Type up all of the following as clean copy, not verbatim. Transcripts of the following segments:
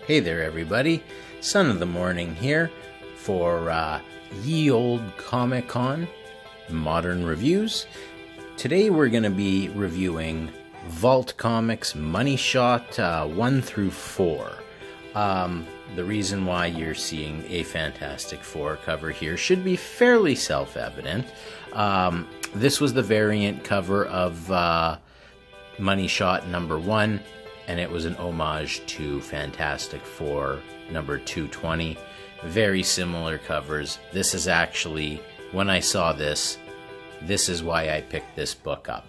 Hey there everybody, Son of the Morning here for Ye Olde Comic Con Modern Reviews. Today we're going to be reviewing Vault Comics Money Shot 1 through 4. The reason why you're seeing a Fantastic Four cover here should be fairly self-evident. This was the variant cover of Money Shot number 1. And it was an homage to Fantastic Four number 220. Very similar covers. This is actually, when I saw this is why I picked this book up.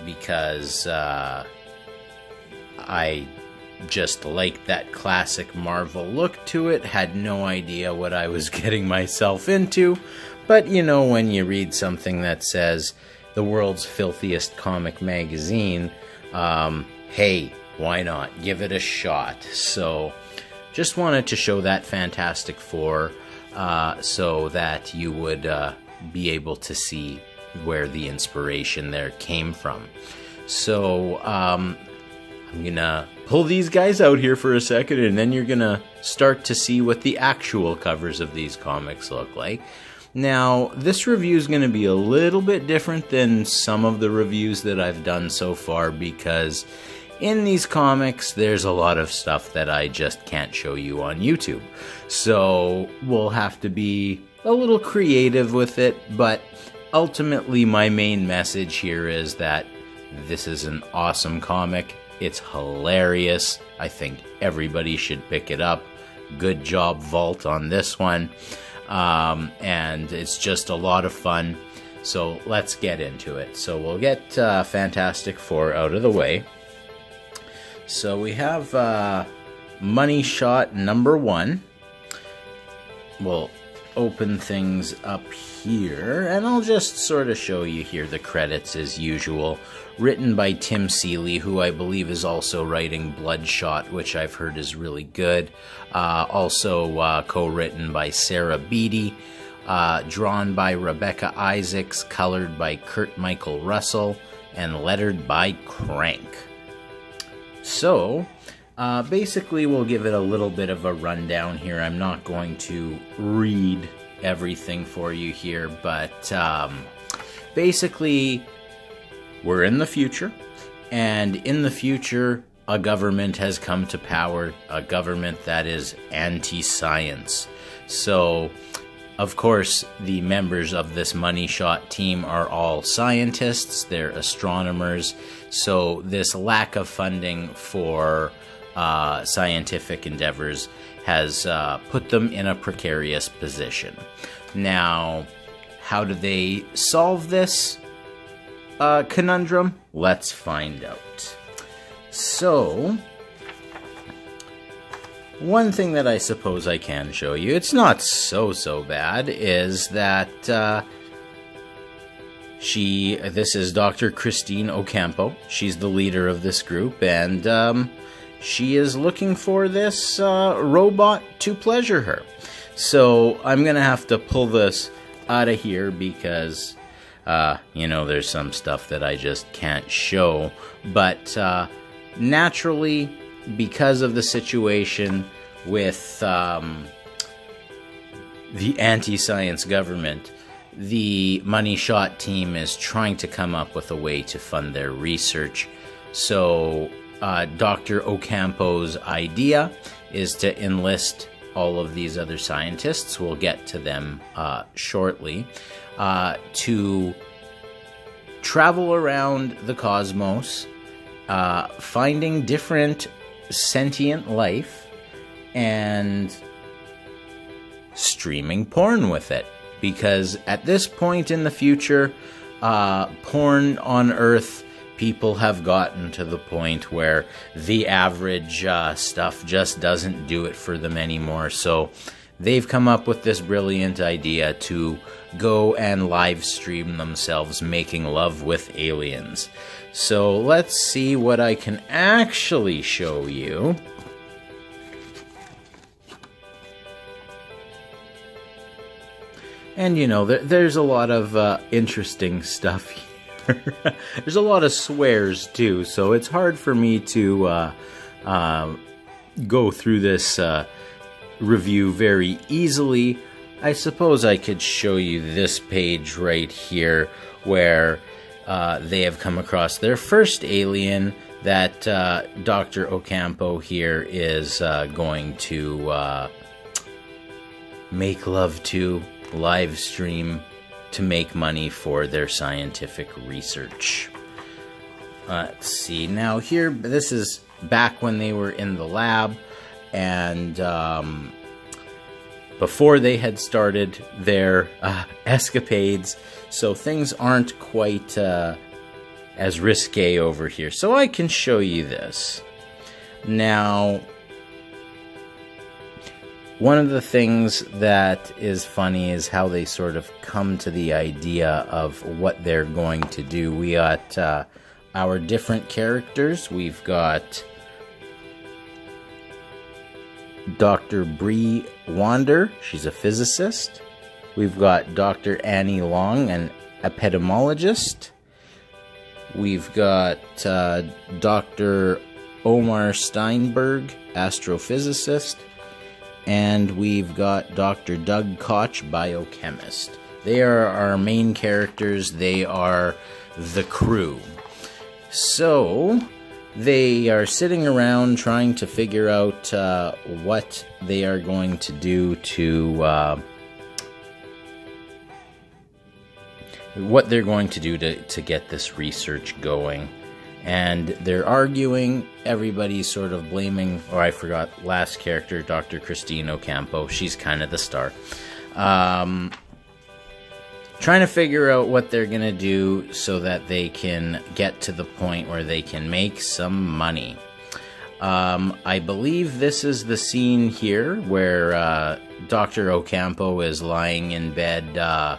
Because I just liked that classic Marvel look to it. Had no idea what I was getting myself into. But you know, when you read something that says the world's filthiest comic magazine, hey, why not? Give it a shot. So, just wanted to show that Fantastic Four so that you would be able to see where the inspiration there came from. So, I'm gonna pull these guys out here for a second, and then you're gonna start to see what the actual covers of these comics look like. Now, this review is going to be a little bit different than some of the reviews that I've done so far, because in these comics, there's a lot of stuff that I just can't show you on YouTube. So we'll have to be a little creative with it, but ultimately my main message here is that this is an awesome comic. It's hilarious. I think everybody should pick it up. Good job, Vault, on this one. And it's just a lot of fun. So let's get into it. So we'll get Fantastic Four out of the way. So we have Money Shot number 1. We'll open things up here, and I'll just sort of show you here the credits as usual. Written by Tim Seeley, who I believe is also writing Bloodshot, which I've heard is really good. Also co-written by Sarah Beatty. Drawn by Rebecca Isaacs, colored by Kurt Michael Russell, and lettered by Crank. So, basically we'll give it a little bit of a rundown here. I'm not going to read everything for you here, but basically we're in the future, and in the future a government has come to power, a government that is anti-science. So, of course, the members of this Money Shot team are all scientists, they're astronomers, so this lack of funding for scientific endeavors has put them in a precarious position. Now, how do they solve this conundrum? Let's find out. So, one thing that I suppose I can show you, it's not so bad, is that this is Dr. Christine Ocampo. She's the leader of this group, and she is looking for this robot to pleasure her. So I'm going to have to pull this out of here because, you know, there's some stuff that I just can't show. But naturally, because of the situation with the anti-science government, the Money Shot team is trying to come up with a way to fund their research. So Dr. Ocampo's idea is to enlist all of these other scientists, we'll get to them shortly, to travel around the cosmos, finding different sentient life and streaming porn with it. Because at this point in the future, porn on Earth, people have gotten to the point where the average stuff just doesn't do it for them anymore. So they've come up with this brilliant idea to go and live stream themselves making love with aliens. So let's see what I can actually show you. And you know, there's a lot of interesting stuff here. There's a lot of swears too, so it's hard for me to go through this review very easily, I suppose I could show you this page right here where they have come across their first alien that Dr. Ocampo here is going to make love to, live stream to make money for their scientific research. Let's see, now here, this is back when they were in the lab, and before they had started their escapades, so things aren't quite as risque over here. So I can show you this. Now, one of the things that is funny is how they sort of come to the idea of what they're going to do. We got our different characters. We've got Dr. Bree Wander, she's a physicist. We've got Dr. Annie Long, an epidemiologist. We've got Dr. Omar Steinberg, astrophysicist. And we've got Dr. Doug Koch, biochemist. They are our main characters. They are the crew. So they are sitting around trying to figure out what they are going to do to to get this research going. And they're arguing, everybody's sort of blaming, or I forgot, last character, Dr. Christine Ocampo, she's kind of the star. Trying to figure out what they're going to do so that they can get to the point where they can make some money. I believe this is the scene here where Dr. Ocampo is lying in bed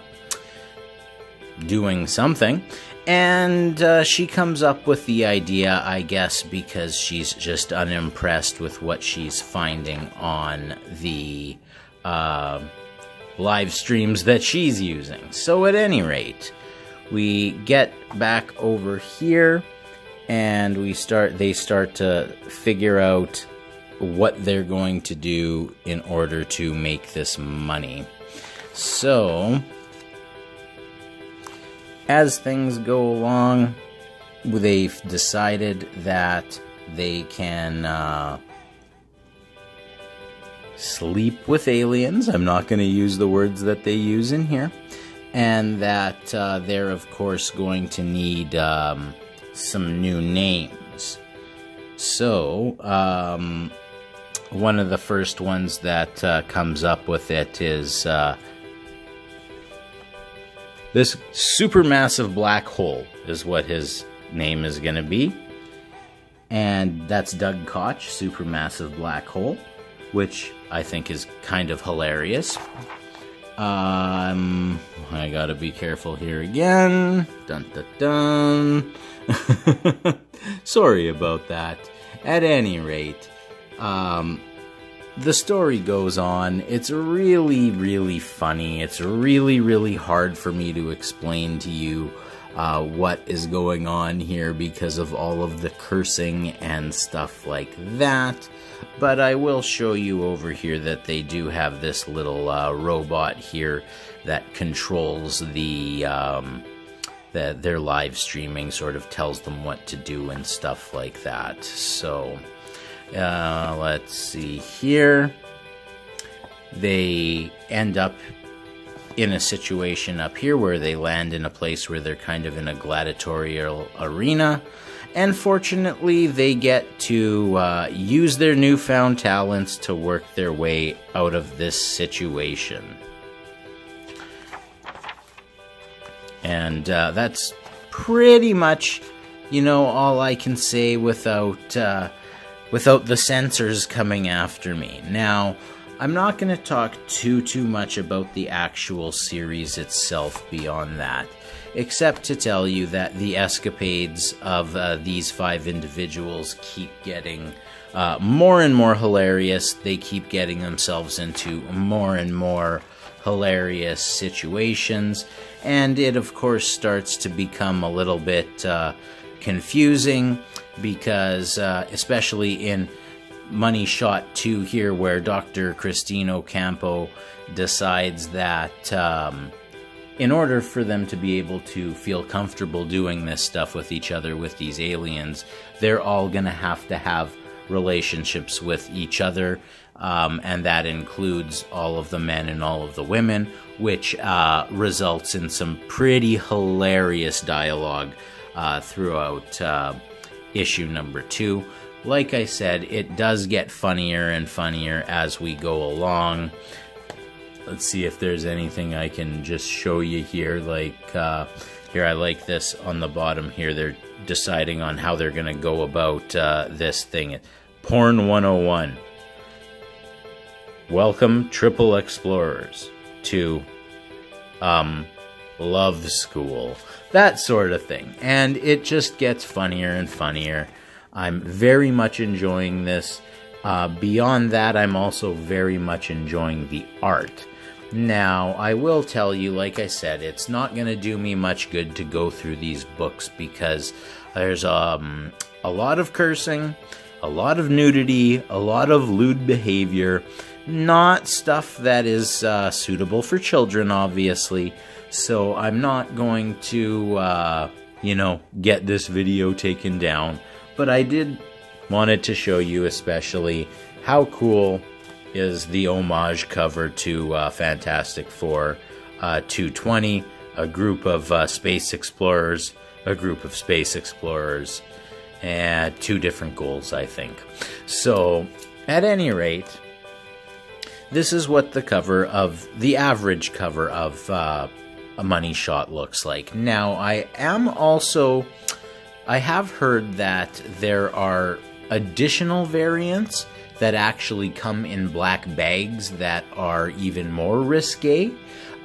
doing something. And she comes up with the idea, I guess, because she's just unimpressed with what she's finding on the live streams that she's using. So at any rate, we get back over here, and they start to figure out what they're going to do in order to make this money. So as things go along, they've decided that they can sleep with aliens. I'm not going to use the words that they use in here. And that they're, of course, going to need some new names. So, one of the first ones that comes up with it is this supermassive black hole is what his name is going to be. And that's Doug Koch, supermassive black hole, which I think is kind of hilarious. I gotta be careful here again. Dun dun dun. Sorry about that. At any rate, the story goes on. It's really, really funny. It's really, really hard for me to explain to you what is going on here because of all of the cursing and stuff like that. But I will show you over here that they do have this little robot here that controls their live streaming, sort of tells them what to do and stuff like that. So let's see here. They end up in a situation up here where they land in a place where they're kind of in a gladiatorial arena. And fortunately, they get to use their newfound talents to work their way out of this situation. And that's pretty much, all I can say without the censors coming after me. Now, I'm not going to talk too much about the actual series itself beyond that, except to tell you that the escapades of these 5 individuals keep getting more and more hilarious. They keep getting themselves into more and more hilarious situations, and it of course starts to become a little bit confusing because especially in Money Shot 2 here, where Dr. Christine Ocampo decides that in order for them to be able to feel comfortable doing this stuff with each other, with these aliens, they're all going to have relationships with each other, and that includes all of the men and all of the women, which results in some pretty hilarious dialogue throughout issue number 2. Like I said, it does get funnier and funnier as we go along. Let's see if there's anything I can just show you here. Like, here, I like this on the bottom here. They're deciding on how they're going to go about this thing. Porn 101. Welcome, Triple Explorers, to Love School. That sort of thing. And it just gets funnier and funnier. I'm very much enjoying this. Beyond that, I'm also very much enjoying the art. Now, I will tell you, like I said, it's not going to do me much good to go through these books because there's a lot of cursing, a lot of nudity, a lot of lewd behavior, not stuff that is suitable for children, obviously. So I'm not going to, get this video taken down. But I did wanted to show you especially how cool is the homage cover to Fantastic Four 220, a group of space explorers, and 2 different goals, I think. So, at any rate, this is what the average cover of a Money Shot looks like. Now, I have heard that there are additional variants that actually come in black bags that are even more risque.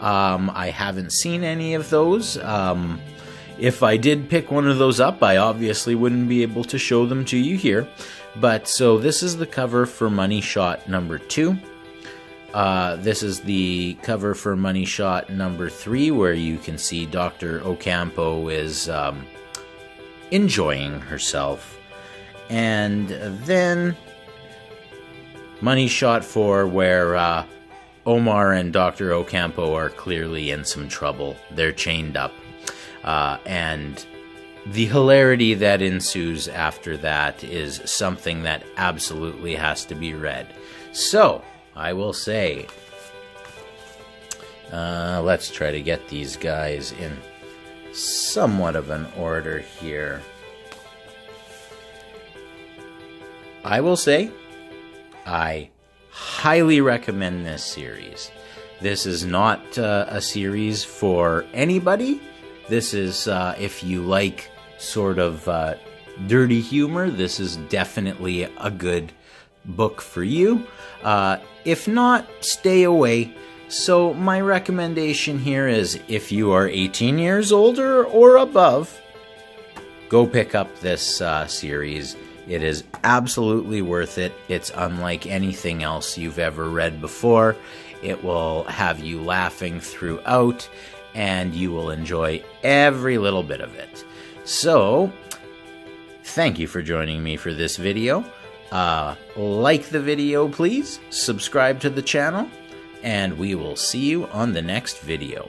I haven't seen any of those. If I did pick one of those up, I obviously wouldn't be able to show them to you here. But so this is the cover for Money Shot number 2. This is the cover for Money Shot number 3, where you can see Dr. Ocampo is enjoying herself. And then Money Shot 4, where Omar and Dr. Ocampo are clearly in some trouble. They're chained up. And the hilarity that ensues after that is something that absolutely has to be read. So, I will say, let's try to get these guys in somewhat of an order here. I will say, I highly recommend this series. This is not a series for anybody. This is, if you like sort of dirty humor, this is definitely a good book for you. If not, stay away. So my recommendation here is, if you are 18 years older or above, go pick up this series. It is absolutely worth it. It's unlike anything else you've ever read before. It will have you laughing throughout, and you will enjoy every little bit of it. So, thank you for joining me for this video. Like the video, please. Subscribe to the channel, and we will see you on the next video.